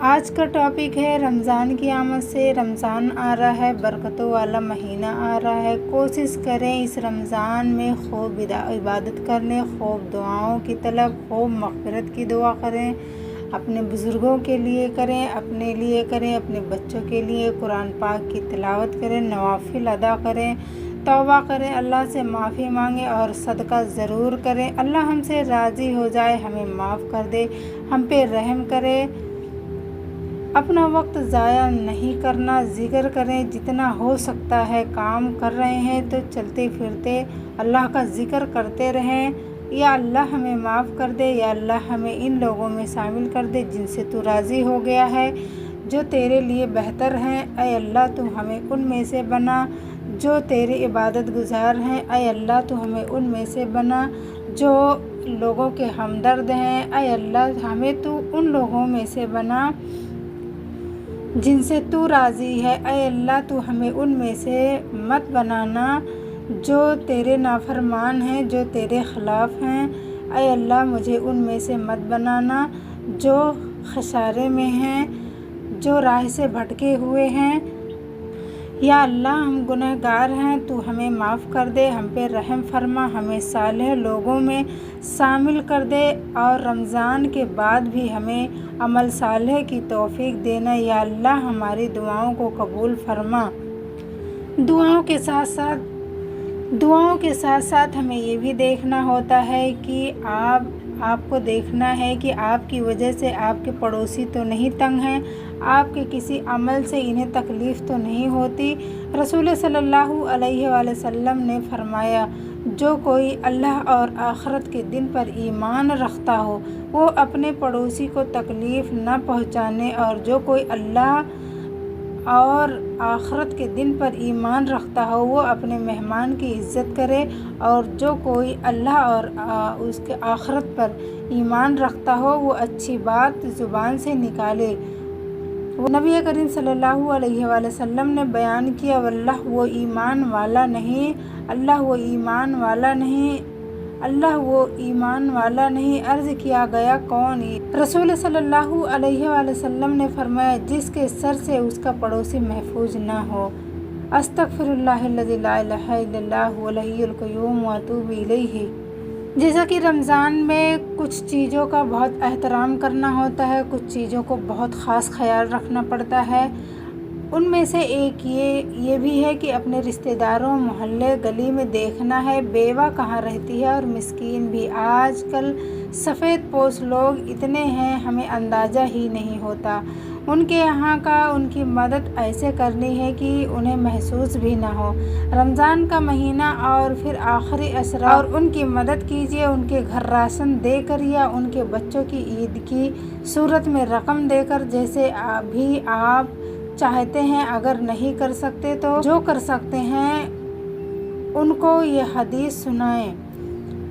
آج کا ٹاپک ہے رمضان کی آمد سے۔ رمضان آ رہا ہے، برکتوں والا مہینہ آ رہا ہے۔ کوشش کریں اس رمضان میں خوب عبادت کرنے، خوب دعاؤں کی طلب، خوب مغفرت کی دعا کریں۔ اپنے بزرگوں کے لیے کریں، اپنے لیے کریں، اپنے بچوں کے لیے قرآن پاک کی تلاوت کریں، نوافل ادا کریں، توبہ کریں، اللہ سے معافی مانگیں اور صدقہ ضرور کریں۔ اللہ ہم سے راضی ہو جائے، ہمیں معاف کر دے، ہم پہ رحم کرے۔ اپنا وقت ضائع نہیں کرنا، ذکر کریں جتنا ہو سکتا ہے۔ کام کر رہے ہیں تو چلتے پھرتے اللہ کا ذکر کرتے رہیں۔ یا اللہ ہمیں معاف کر دے، یا اللہ ہمیں ان لوگوں میں شامل کر دے جن سے تو راضی ہو گیا ہے، جو تیرے لیے بہتر ہیں۔ اے اللہ تو ہمیں ان میں سے بنا جو تیرے عبادت گزار ہیں۔ اے اللہ تو ہمیں ان میں سے بنا جو لوگوں کے ہمدرد ہیں۔ اے اللہ ہمیں تو ان لوگوں میں سے بنا جن سے تو راضی ہے۔ اے اللہ تو ہمیں ان میں سے مت بنانا جو تیرے نافرمان ہیں، جو تیرے خلاف ہیں۔ اے اللہ مجھے ان میں سے مت بنانا جو خسارے میں ہیں، جو راہ سے بھٹکے ہوئے ہیں۔ یا اللہ ہم گنہگار ہیں، تو ہمیں معاف کر دے، ہم پہ رحم فرما، ہمیں صالح لوگوں میں شامل کر دے، اور رمضان کے بعد بھی ہمیں عمل صالح کی توفیق دینا۔ یا اللہ ہماری دعاؤں کو قبول فرما۔ دعاؤں کے ساتھ ساتھ ہمیں یہ بھی دیکھنا ہوتا ہے کہ آپ کو دیکھنا ہے کہ آپ کی وجہ سے آپ کے پڑوسی تو نہیں تنگ ہیں، آپ کے کسی عمل سے انہیں تکلیف تو نہیں ہوتی۔ رسول صلی اللہ علیہ وآلہ وسلم نے فرمایا، جو کوئی اللہ اور آخرت کے دن پر ایمان رکھتا ہو وہ اپنے پڑوسی کو تکلیف نہ پہنچانے، اور جو کوئی اللہ اور آخرت کے دن پر ایمان رکھتا ہو وہ اپنے مہمان کی عزت کرے، اور جو کوئی اللہ اور اس کے آخرت پر ایمان رکھتا ہو وہ اچھی بات زبان سے نکالے۔ نبی کریم صلی اللہ علیہ وآلہ وسلم نے بیان کیا، واللہ وہ ایمان والا نہیں، اللہ وہ ایمان والا نہیں، اللہ وہ ایمان والا نہیں۔ عرض کیا گیا کون؟ رسول صلی اللہ علیہ وآلہ وسلم نے فرمایا، جس کے سر سے اس کا پڑوسی محفوظ نہ ہو۔ استغفر اللہ الذی لا الہ الا اللہ الحی القیوم واتوب الیہ۔ جیسا کہ رمضان میں کچھ چیزوں کا بہت احترام کرنا ہوتا ہے، کچھ چیزوں کو بہت خاص خیال رکھنا پڑتا ہے۔ ان میں سے ایک یہ بھی ہے کہ اپنے رشتہ داروں، محلے گلی میں دیکھنا ہے بیوہ کہاں رہتی ہے اور مسکین بھی۔ آج کل سفید پوش لوگ اتنے ہیں ہمیں اندازہ ہی نہیں ہوتا۔ ان کے یہاں کا ان کی مدد ایسے کرنی ہے کہ انہیں محسوس بھی نہ ہو۔ رمضان کا مہینہ اور پھر آخری اشرا، اور ان کی مدد کیجیے، ان کے گھر راشن دے کر یا ان کے بچوں کی عید کی صورت میں رقم دے کر، جیسے بھی آپ چاہتے ہیں۔ اگر نہیں کر سکتے تو جو کر سکتے ہیں ان کو یہ حدیث سنائیں،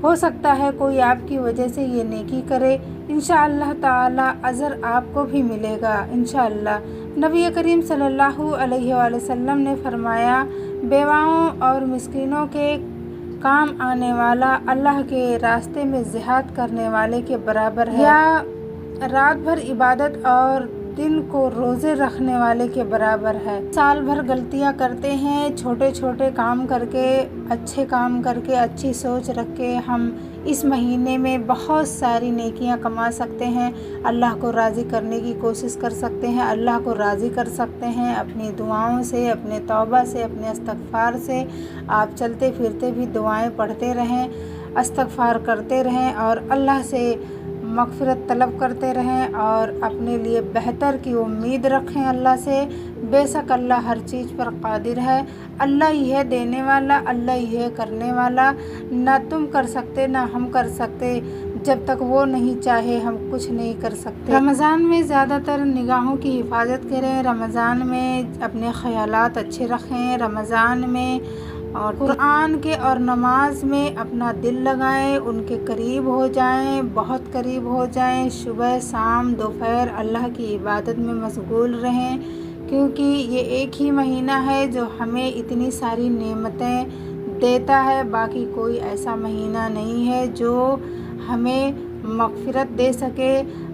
ہو سکتا ہے کوئی آپ کی وجہ سے یہ نیکی کرے، انشاءاللہ تعالی اجر آپ کو بھی ملے گا انشاءاللہ۔ نبی کریم صلی اللہ علیہ وآلہ وسلم نے فرمایا، بیواؤں اور مسکینوں کے کام آنے والا اللہ کے راستے میں جہاد کرنے والے کے برابر ہے، یا رات بھر عبادت اور دن کو روزے رکھنے والے کے برابر ہے۔ سال بھر غلطیاں کرتے ہیں، چھوٹے چھوٹے کام کر کے، اچھے کام کر کے، اچھی سوچ رکھ کے ہم اس مہینے میں بہت ساری نیکیاں کما سکتے ہیں، اللہ کو راضی کرنے کی کوشش کر سکتے ہیں، اللہ کو راضی کر سکتے ہیں اپنی دعاؤں سے، اپنے توبہ سے، اپنے استغفار سے۔ آپ چلتے پھرتے بھی دعائیں پڑھتے رہیں، استغفار کرتے رہیں، اور اللہ سے مغفرت طلب کرتے رہیں، اور اپنے لیے بہتر کی امید رکھیں اللہ سے۔ بے شک اللہ ہر چیز پر قادر ہے، اللہ ہی ہے دینے والا، اللہ ہی ہے کرنے والا۔ نہ تم کر سکتے نہ ہم کر سکتے، جب تک وہ نہیں چاہے ہم کچھ نہیں کر سکتے۔ رمضان میں زیادہ تر نگاہوں کی حفاظت کریں، رمضان میں اپنے خیالات اچھے رکھیں، رمضان میں اور قرآن کے اور نماز میں اپنا دل لگائیں، ان کے قریب ہو جائیں، بہت قریب ہو جائیں، صبح شام دوپہر اللہ کی عبادت میں مشغول رہیں، کیونکہ یہ ایک ہی مہینہ ہے جو ہمیں اتنی ساری نعمتیں دیتا ہے۔ باقی کوئی ایسا مہینہ نہیں ہے جو ہمیں مغفرت دے سکے،